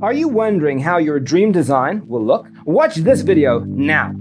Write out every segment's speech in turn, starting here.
Are you wondering how your dream design will look? Watch this video now.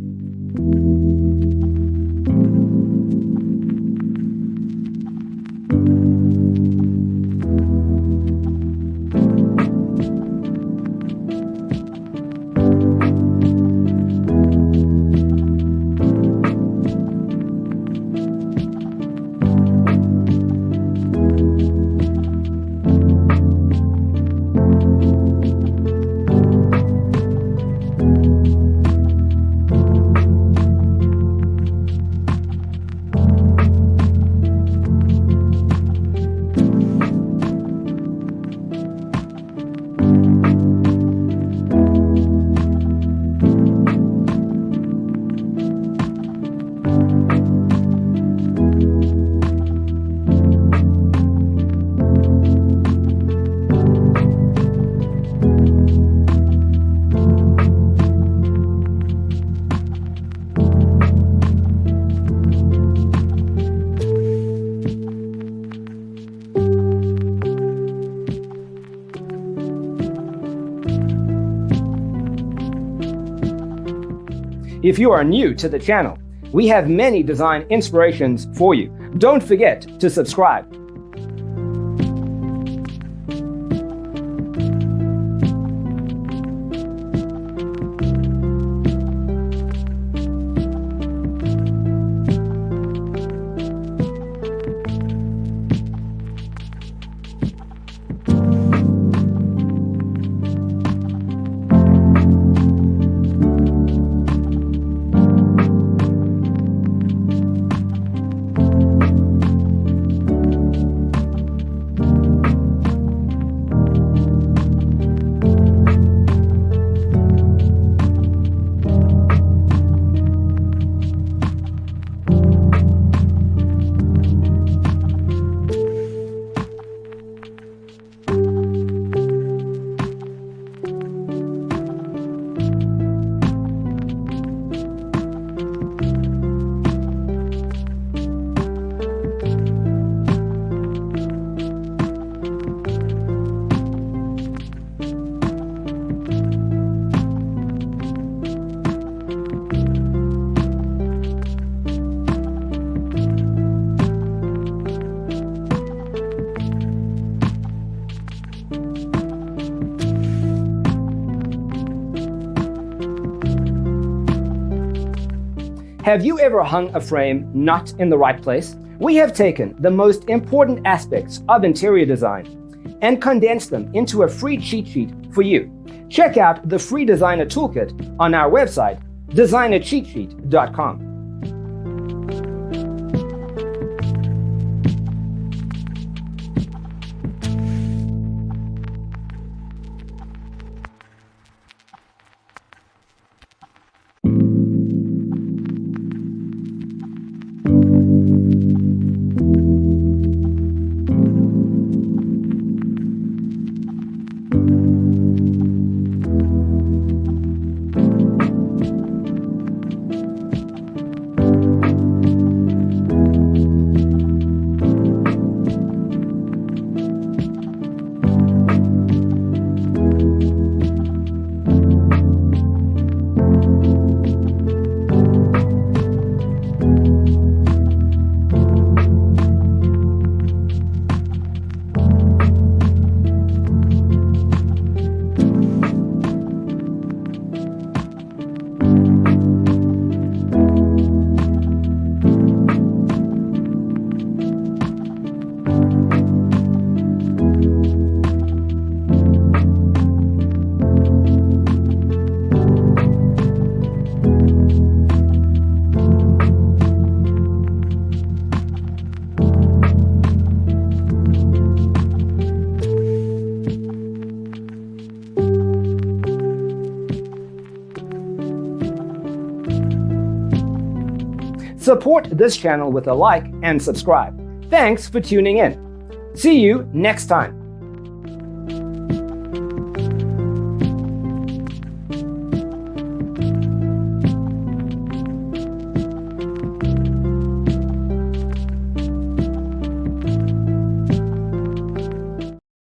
If you are new to the channel, we have many design inspirations for you. Don't forget to subscribe. Have you ever hung a frame not in the right place? We have taken the most important aspects of interior design and condensed them into a free cheat sheet for you. Check out the free designer toolkit on our website, designercheatsheet.com. Support this channel with a like and subscribe. Thanks for tuning in. See you next time.